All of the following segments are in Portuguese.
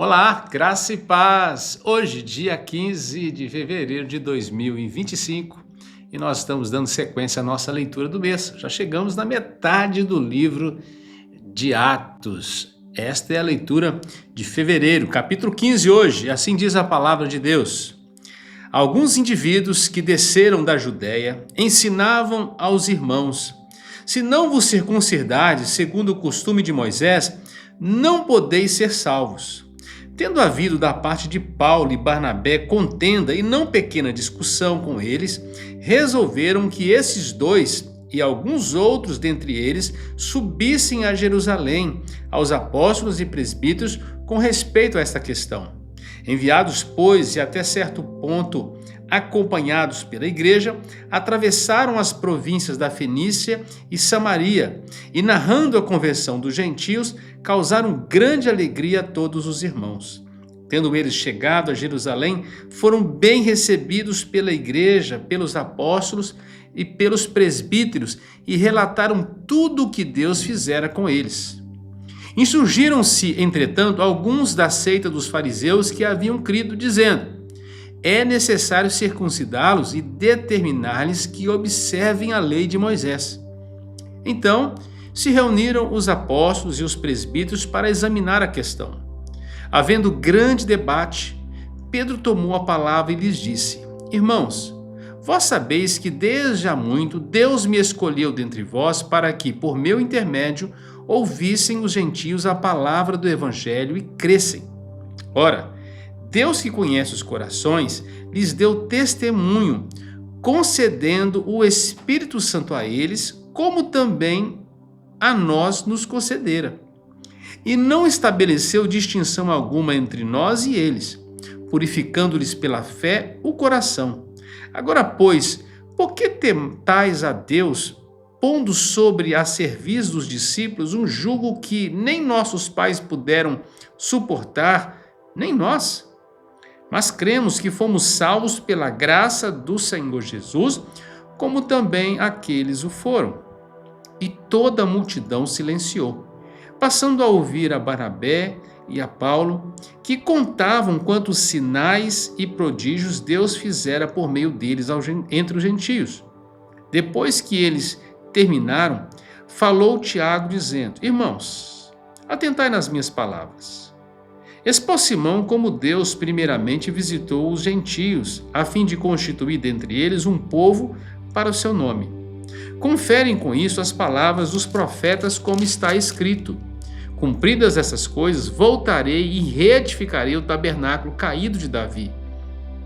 Olá, graça e paz! Hoje, dia 15 de fevereiro de 2025, e nós estamos dando sequência à nossa leitura do mês. Já chegamos na metade do livro de Atos. Esta é a leitura de fevereiro, capítulo 15 hoje, assim diz a palavra de Deus. Alguns indivíduos que desceram da Judéia ensinavam aos irmãos: se não vos circuncidardes segundo o costume de Moisés, não podeis ser salvos. Tendo havido da parte de Paulo e Barnabé contenda e não pequena discussão com eles, resolveram que esses dois e alguns outros dentre eles subissem a Jerusalém aos apóstolos e presbíteros com respeito a esta questão. Enviados, pois, e até certo ponto acompanhados pela igreja, atravessaram as províncias da Fenícia e Samaria e, narrando a conversão dos gentios, causaram grande alegria a todos os irmãos. Tendo eles chegado a Jerusalém, foram bem recebidos pela igreja, pelos apóstolos e pelos presbíteros e relataram tudo o que Deus fizera com eles. Insurgiram-se, entretanto, alguns da seita dos fariseus que haviam crido, dizendo: é necessário circuncidá-los e determinar-lhes que observem a lei de Moisés. Então, se reuniram os apóstolos e os presbíteros para examinar a questão. Havendo grande debate, Pedro tomou a palavra e lhes disse: irmãos, vós sabeis que desde há muito Deus me escolheu dentre vós para que, por meu intermédio, ouvissem os gentios a palavra do evangelho e crescem. Ora, Deus que conhece os corações, lhes deu testemunho, concedendo o Espírito Santo a eles, como também a nós nos concedera. E não estabeleceu distinção alguma entre nós e eles, purificando-lhes pela fé o coração. Agora, pois, por que tentais a Deus, pondo sobre a cerviz dos discípulos um jugo que nem nossos pais puderam suportar, nem nós? Mas cremos que fomos salvos pela graça do Senhor Jesus, como também aqueles o foram. E toda a multidão silenciou, passando a ouvir a Barnabé e a Paulo, que contavam quantos sinais e prodígios Deus fizera por meio deles entre os gentios. Depois que eles terminaram, falou Tiago, dizendo: irmãos, atentai nas minhas palavras. Expôs Simão como Deus primeiramente visitou os gentios, a fim de constituir dentre eles um povo para o seu nome. Conferem com isso as palavras dos profetas, como está escrito: cumpridas essas coisas, voltarei e reedificarei o tabernáculo caído de Davi,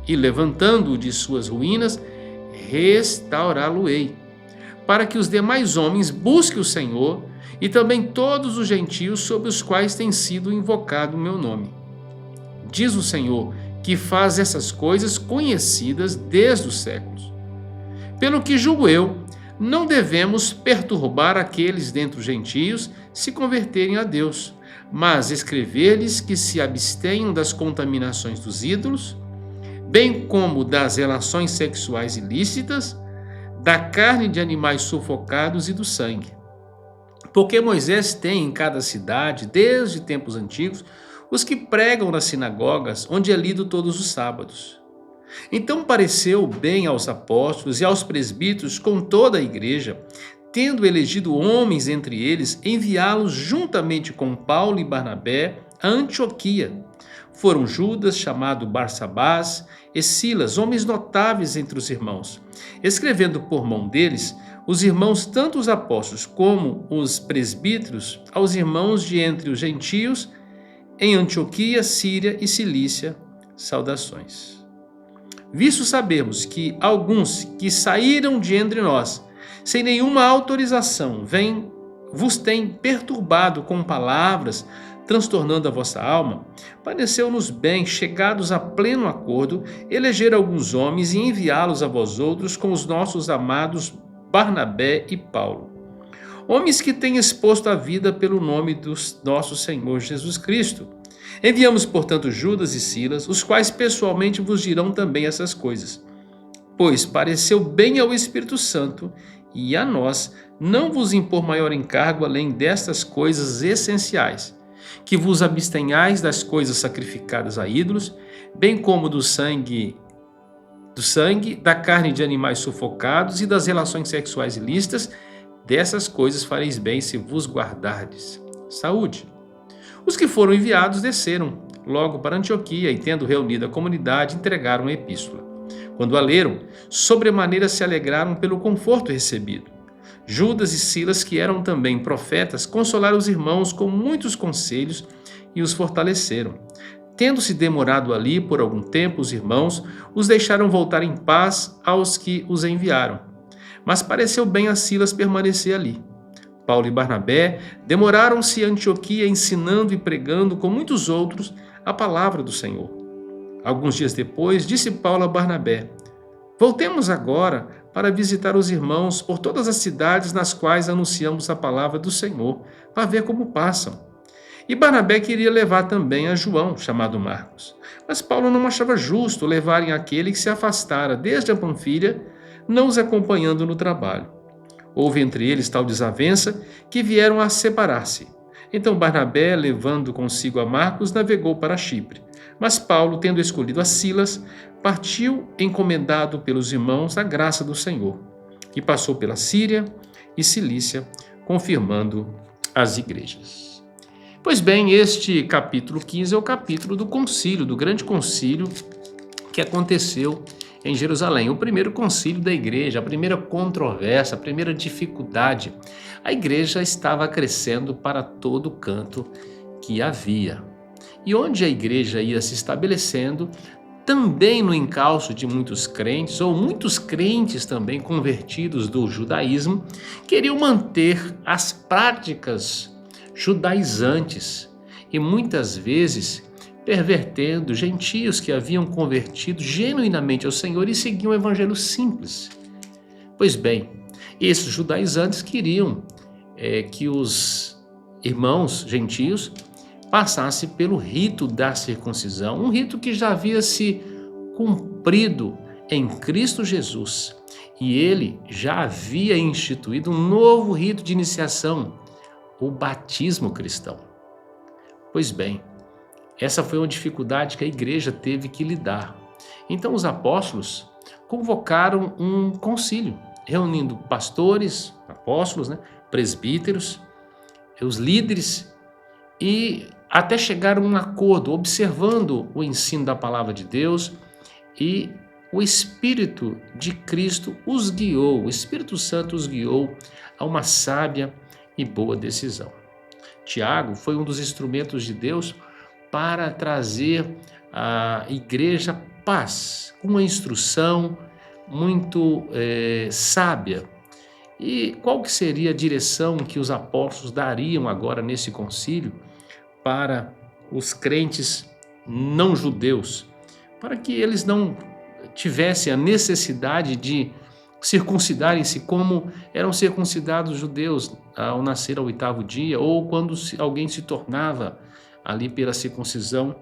e levantando-o de suas ruínas, restaurá-lo-ei, para que os demais homens busquem o Senhor, e também todos os gentios sobre os quais tem sido invocado o meu nome. Diz o Senhor, que faz essas coisas conhecidas desde os séculos. Pelo que julgo eu, não devemos perturbar aqueles dentre os gentios se converterem a Deus, mas escrever-lhes que se abstenham das contaminações dos ídolos, bem como das relações sexuais ilícitas, da carne de animais sufocados e do sangue. Porque Moisés tem em cada cidade, desde tempos antigos, os que pregam nas sinagogas, onde é lido todos os sábados. Então pareceu bem aos apóstolos e aos presbíteros com toda a igreja, tendo elegido homens entre eles, enviá-los juntamente com Paulo e Barnabé a Antioquia. Foram Judas, chamado Barsabás, e Silas, homens notáveis entre os irmãos. Escrevendo por mão deles, os irmãos, tanto os apóstolos como os presbíteros, aos irmãos de entre os gentios, em Antioquia, Síria e Cilícia, saudações. Visto sabemos que alguns que saíram de entre nós, sem nenhuma autorização, vos têm perturbado com palavras, transtornando a vossa alma, pareceu-nos bem, chegados a pleno acordo, eleger alguns homens e enviá-los a vós outros com os nossos amados Barnabé e Paulo. Homens que têm exposto a vida pelo nome do nosso Senhor Jesus Cristo. Enviamos, portanto, Judas e Silas, os quais pessoalmente vos dirão também essas coisas. Pois pareceu bem ao Espírito Santo e a nós não vos impor maior encargo além destas coisas essenciais: que vos abstenhais das coisas sacrificadas a ídolos, bem como do sangue, da carne de animais sufocados e das relações sexuais ilícitas. Dessas coisas fareis bem se vos guardardes. Saúde. Os que foram enviados desceram logo para Antioquia e, tendo reunido a comunidade, entregaram a epístola. Quando a leram, sobremaneira se alegraram pelo conforto recebido. Judas e Silas, que eram também profetas, consolaram os irmãos com muitos conselhos e os fortaleceram. Tendo-se demorado ali por algum tempo, os irmãos os deixaram voltar em paz aos que os enviaram. Mas pareceu bem a Silas permanecer ali. Paulo e Barnabé demoraram-se em Antioquia ensinando e pregando com muitos outros a palavra do Senhor. Alguns dias depois, disse Paulo a Barnabé: voltemos agora para visitar os irmãos por todas as cidades nas quais anunciamos a palavra do Senhor, para ver como passam. E Barnabé queria levar também a João, chamado Marcos. Mas Paulo não achava justo levarem aquele que se afastara desde a Panfilha, não os acompanhando no trabalho. Houve entre eles tal desavença que vieram a separar-se. Então Barnabé, levando consigo a Marcos, navegou para Chipre. Mas Paulo, tendo escolhido a Silas, partiu encomendado pelos irmãos à graça do Senhor, e passou pela Síria e Cilícia, confirmando as igrejas. Pois bem, este capítulo 15 é o capítulo do concílio, do grande concílio que aconteceu em Jerusalém. O primeiro concílio da igreja, a primeira controvérsia, a primeira dificuldade. A igreja estava crescendo para todo canto que havia. E onde a igreja ia se estabelecendo, também no encalço de muitos crentes, ou muitos crentes também convertidos do judaísmo, queriam manter as práticas judaizantes e muitas vezes pervertendo gentios que haviam convertido genuinamente ao Senhor e seguiam o evangelho simples. Pois bem, esses judaizantes queriam que os irmãos gentios passassem pelo rito da circuncisão, um rito que já havia se cumprido em Cristo Jesus. E ele já havia instituído um novo rito de iniciação, o batismo cristão. Pois bem, essa foi uma dificuldade que a igreja teve que lidar. Então os apóstolos convocaram um concílio, reunindo pastores, apóstolos, presbíteros, os líderes, e até chegaram a um acordo, observando o ensino da palavra de Deus, e o Espírito de Cristo os guiou, o Espírito Santo os guiou a uma sábia e boa decisão. Tiago foi um dos instrumentos de Deus para trazer à igreja paz, uma instrução muito sábia. E qual que seria a direção que os apóstolos dariam agora nesse concílio para os crentes não judeus, para que eles não tivessem a necessidade de circuncidarem-se como eram circuncidados os judeus ao nascer ao 8º dia, ou quando alguém se tornava ali pela circuncisão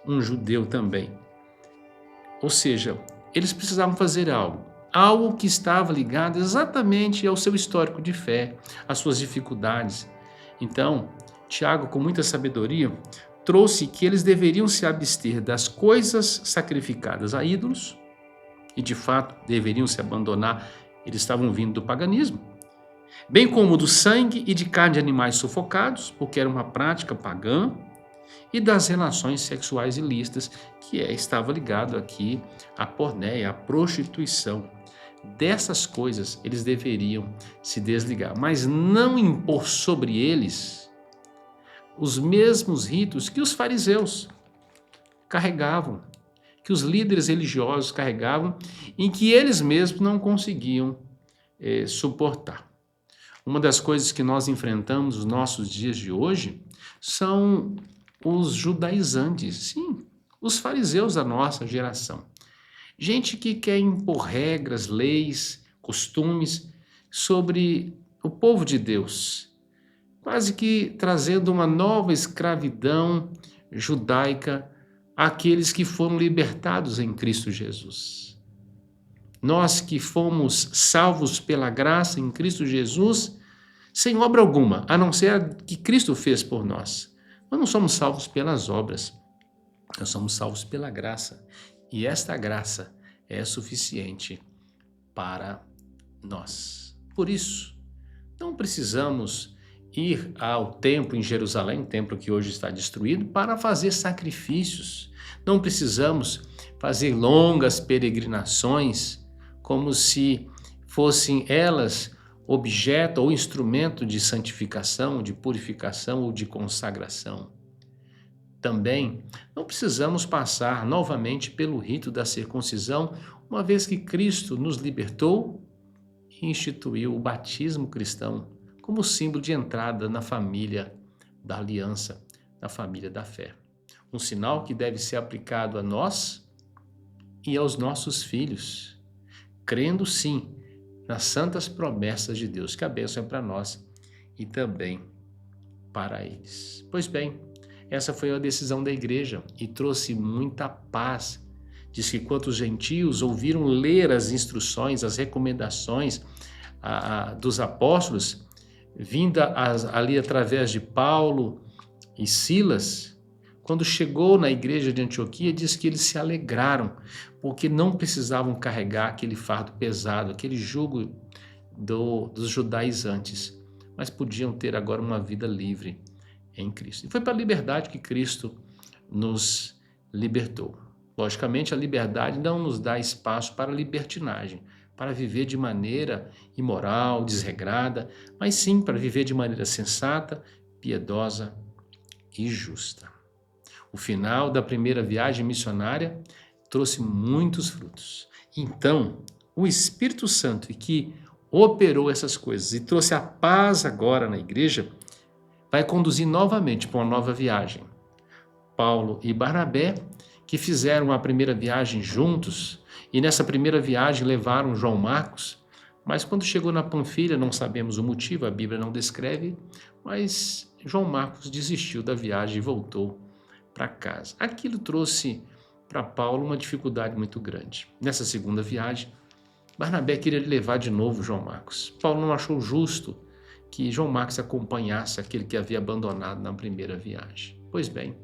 um judeu também. Ou seja, eles precisavam fazer algo que estava ligado exatamente ao seu histórico de fé, às suas dificuldades. Então, Tiago, com muita sabedoria, trouxe que eles deveriam se abster das coisas sacrificadas a ídolos, e de fato deveriam se abandonar, eles estavam vindo do paganismo, bem como do sangue e de carne de animais sufocados, porque era uma prática pagã, e das relações sexuais ilícitas, que estava ligado aqui à porneia, à prostituição. Dessas coisas eles deveriam se desligar, mas não impor sobre eles os mesmos ritos que os fariseus carregavam, que os líderes religiosos carregavam e que eles mesmos não conseguiam suportar. Uma das coisas que nós enfrentamos nos nossos dias de hoje são os judaizantes, sim, os fariseus da nossa geração. Gente que quer impor regras, leis, costumes sobre o povo de Deus, quase que trazendo uma nova escravidão judaica àqueles que foram libertados em Cristo Jesus. Nós que fomos salvos pela graça em Cristo Jesus, sem obra alguma, a não ser a que Cristo fez por nós. Nós não somos salvos pelas obras, nós somos salvos pela graça. E esta graça é suficiente para nós. Por isso, não precisamos ir ao templo em Jerusalém, templo que hoje está destruído, para fazer sacrifícios. Não precisamos fazer longas peregrinações, como se fossem elas objeto ou instrumento de santificação, de purificação ou de consagração. Também não precisamos passar novamente pelo rito da circuncisão, uma vez que Cristo nos libertou e instituiu o batismo cristão como símbolo de entrada na família da aliança, na família da fé. Um sinal que deve ser aplicado a nós e aos nossos filhos, crendo sim nas santas promessas de Deus, que a bênção é para nós e também para eles. Pois bem, essa foi a decisão da igreja e trouxe muita paz. Diz que quando os gentios ouviram ler as instruções, as recomendações dos apóstolos, vinda ali através de Paulo e Silas, quando chegou na igreja de Antioquia, diz que eles se alegraram, porque não precisavam carregar aquele fardo pesado, aquele jugo dos judaizantes, mas podiam ter agora uma vida livre em Cristo. E foi para a liberdade que Cristo nos libertou. Logicamente, a liberdade não nos dá espaço para libertinagem, para viver de maneira imoral, desregrada, mas sim para viver de maneira sensata, piedosa e justa. O final da primeira viagem missionária trouxe muitos frutos. Então, o Espírito Santo, que operou essas coisas e trouxe a paz agora na igreja, vai conduzir novamente para uma nova viagem. Paulo e Barnabé, que fizeram a primeira viagem juntos, e nessa primeira viagem levaram João Marcos, mas quando chegou na Panfilha, não sabemos o motivo, a Bíblia não descreve, mas João Marcos desistiu da viagem e voltou para casa. Aquilo trouxe para Paulo uma dificuldade muito grande. Nessa segunda viagem, Barnabé queria levar de novo João Marcos. Paulo não achou justo que João Marcos acompanhasse aquele que havia abandonado na primeira viagem. Pois bem,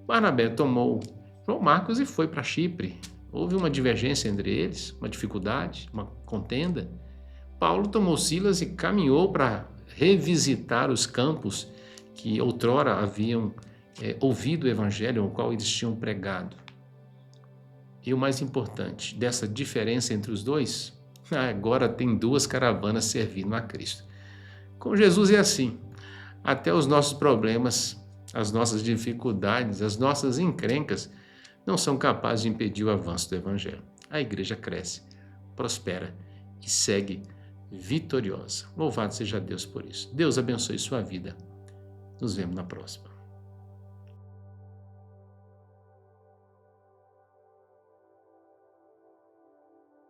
Barnabé tomou João Marcos e foi para Chipre. Houve uma divergência entre eles, uma dificuldade, uma contenda. Paulo tomou Silas e caminhou para revisitar os campos que outrora haviam ouvido o evangelho, o qual eles tinham pregado. E o mais importante dessa diferença entre os dois, agora tem duas caravanas servindo a Cristo. Com Jesus é assim, até os nossos problemas, as nossas dificuldades, as nossas encrencas não são capazes de impedir o avanço do evangelho. A igreja cresce, prospera e segue vitoriosa. Louvado seja Deus por isso. Deus abençoe sua vida. Nos vemos na próxima.